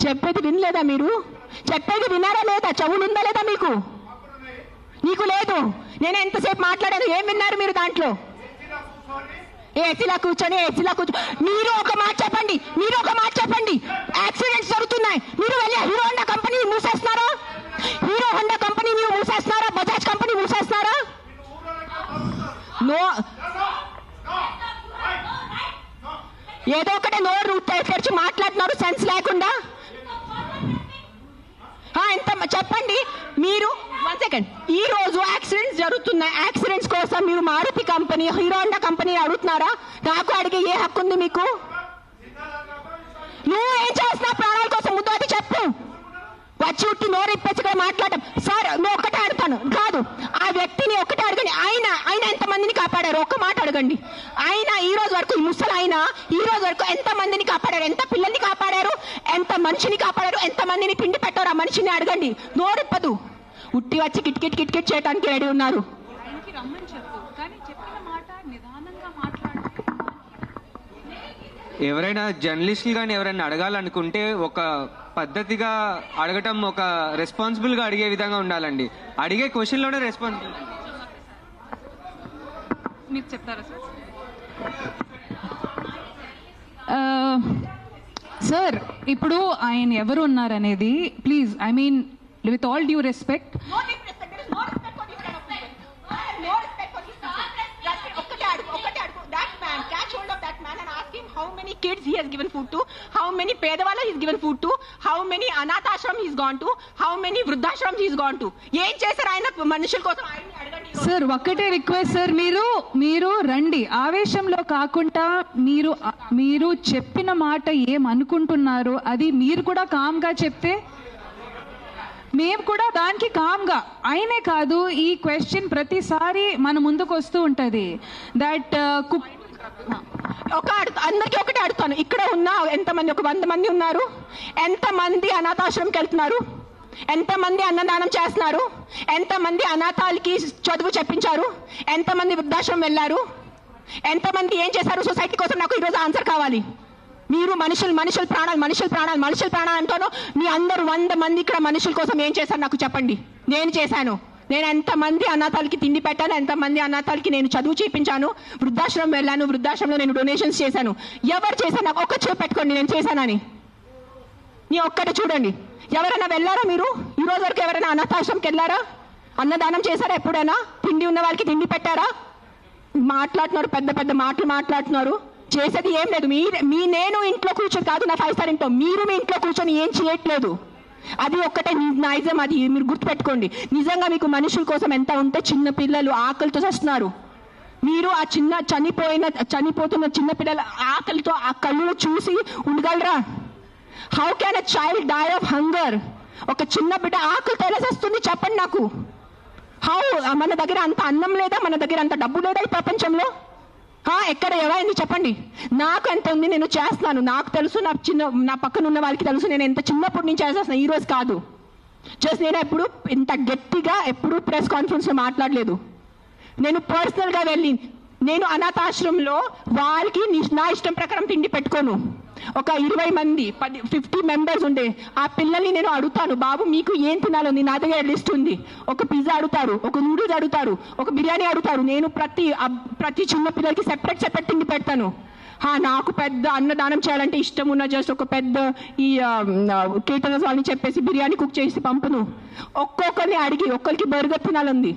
చెప్పేది వినలేదా మీరు? చెప్పేది విన్నారా లేదా? చెవులు ఉందా లేదా మీకు? నీకు లేదు. నేను ఎంతసేపు మాట్లాడాను, ఏం విన్నారు మీరు దాంట్లో? ఏసీలా కూర్చొని మీరు ఒక మాట చెప్పండి, యాక్సిడెంట్స్ జరుగుతున్నాయి, మీరు వెళ్ళి హీరో హోండా కంపెనీ మూసేస్తున్నారా? మీరు మూసేస్తున్నారా? బజాజ్ కంపెనీ మూసేస్తున్నారా? నో, ఏదో ఒకటే నోరు తెరిచి మాట్లాడుతున్నారు సెన్స్ లేకుండా. ఎంత చెప్పండి మీరు. 1 సెకండ్. ఈ రోజు యాక్సిడెంట్స్ జరుగుతున్నాయి, యాక్సిడెంట్స్ కోసం మీరు Maruti company, Hero Honda company అడుగుతున్నారా? నాకు అడిగే ఏ హక్కు ఉంది మీకు? నువ్వు ఏం చేస్తున్నావు ప్రాణాల కోసం? ముద్దు చెప్పు. వచ్చి ఉట్టి నోరు ఇప్పేసుగా మాట్లాడటం. సార్ నువ్వు ఒక్కటే అడుగుతాను కాదు, ఆ వ్యక్తిని ఒక్కటే అడగండి. ఆయన ఎంతమందిని కాపాడారు? ఒక్క మాట అడగండి. ఆయన ఈ రోజు వరకు, ఈ ముసలి ఆయన ఈ రోజు వరకు ఎంతమందిని కాపాడారు? ఎంత పిల్లల్ని కాపాడారు? ఎంత మనిషిని కాపాడారు? ఎంతమందిని తిండి పెట్టారు? ఆ మనిషిని అడగండి. నోరిప్పదు. ఉట్టి వచ్చి కిట్ చేయడానికి రెడీ ఉన్నారు. ఎవరైనా జర్నలిస్టులు కానీ ఎవరైనా అడగాలనుకుంటే ఒక పద్ధతిగా అడగటం, ఒక రెస్పాన్సిబుల్గా అడిగే విధంగా ఉండాలండి. అడిగే క్వశ్చన్లోనే రెస్పాన్సిబుల్. మీరు చెప్తారా సార్? ఇప్పుడు ఆయన ఎవరు ఉన్నారనేది please, I mean with all due respect, how many kids he has given food to, how many pedavalla he has given food to, how many anath ashram he has gone to, how many vruddhashram he has gone to. ఏం చేశారు ఆయన మనుషుల కోసం? ఆయన్ని అడగండి sir. ఒక్కటే request sir, మీరు రండి, ఆవేశంలో కాకుండా మీరు చెప్పిన మాట ఏమనుకుంటున్నారు అది మీరు కూడా కామ్గా చెప్తే మేము కూడా దానికి కామ్గా. ఆయనే కాదు, ఈ క్వశ్చన్ ప్రతిసారి మన ముందుకు వస్తూ ఉంటుంది. దట్ అందరికీ ఒకటే అడుగుతాను. ఇక్కడ ఉన్న ఎంతమంది, ఒక 100 మంది ఉన్నారు, ఎంతమంది అనాథాశ్రమంకి వెళ్తున్నారు? ఎంతమంది అన్నదానం చేస్తున్నారు? ఎంతమంది అనాథాలకి చదువు చెప్పించారు? ఎంతమంది వృద్ధాశ్రమం వెళ్ళారు? ఎంతమంది ఏం చేశారు సొసైటీ కోసం? నాకు ఈరోజు ఆన్సర్ కావాలి. మీరు మనుషుల ప్రాణాలు అంటాను. మీ అందరూ 100 మంది ఇక్కడ మనుషుల కోసం ఏం చేశారు నాకు చెప్పండి. నేను చేశాను. నేను ఎంతమంది అనాథాలకి తిండి పెట్టాను, ఎంతమంది అనాథాలకి నేను చదువు చేయించాను, వృద్ధాశ్రమం వెళ్ళాను, వృద్ధాశ్రమంలో నేను డొనేషన్స్ చేశాను. ఎవరు చేశాను? నాకు ఒక్క చేపు పెట్టుకోండి నేను చేశానని. నీ ఒక్కటి చూడండి. ఎవరైనా వెళ్ళారా మీరు? ఈ రోజు వరకు ఎవరైనా అనాథాశ్రమంకి వెళ్ళారా? అన్నదానం చేశారా ఎప్పుడైనా? తిండి ఉన్న వాళ్ళకి తిండి పెట్టారా? మాట్లాడుతున్నారు, పెద్ద మాటలు మాట్లాడుతున్నారు. చేసేది ఏం లేదు. నేను ఇంట్లో కూర్చొని కాదు, నా 5 స్టార్ ఇంట్లో, మీరు మీ ఇంట్లో కూర్చొని ఏం చేయట్లేదు. అది ఒక్కటే నైజం. అది మీరు గుర్తుపెట్టుకోండి. నిజంగా మీకు మనుషుల కోసం ఎంత ఉంటే, చిన్న పిల్లలు ఆకలితో వస్తున్నారు. మీరు ఆ చనిపోతున్న చిన్న పిల్లల ఆకలితో ఆ కళ్ళు చూసి ఉండగలరా? How can a child die of hunger? ఒక చిన్న బిడ్డ ఆకలితో ఎలా వస్తుంది చెప్పండి నాకు. హౌ? మన దగ్గర అంత అన్నం లేదా? మన దగ్గర అంత డబ్బు లేదా ఈ ప్రపంచంలో? ఎక్కడ ఎవరైంది చెప్పండి. నాకు ఎంత ఉంది, నేను చేస్తున్నాను. నాకు తెలుసు, నా పక్కన ఉన్న వాళ్ళకి తెలుసు. నేను ఎంత చిన్నప్పటి నుంచి చేసేస్తున్నాను, ఈ రోజు కాదు. నేను ఎప్పుడు ఇంత గట్టిగా ఎప్పుడు ప్రెస్ కాన్ఫరెన్స్లో మాట్లాడలేదు. నేను పర్సనల్గా వెళ్ళి, నేను అనాథాశ్రమంలో వాళ్ళకి నా ఇష్టం ప్రకారం తిండి పెట్టుకోను. ఒక 20 మంది 50 మెంబర్స్ ఉండే ఆ పిల్లల్ని నేను అడుగుతాను, బాబు మీకు ఏం తినాలో? నా దగ్గర లిస్ట్ ఉంది. ఒక పిజ్జా అడుగుతారు, ఒక నూడిల్స్ అడుగుతారు, ఒక బిర్యానీ అడుగుతారు. నేను ప్రతి చిన్న పిల్లలకి సెపరేట్ తిండి పెడతాను. నాకు పెద్ద అన్నదానం చేయాలంటే ఇష్టం ఉన్న జస్ట్ ఒక పెద్ద ఈ కేటరర్స్ వాళ్ళని చెప్పేసి బిర్యానీ కుక్ చేసి పంపును. ఒక్కొక్కరిని అడిగి, ఒక్కరికి బర్గర్ తినాలంది.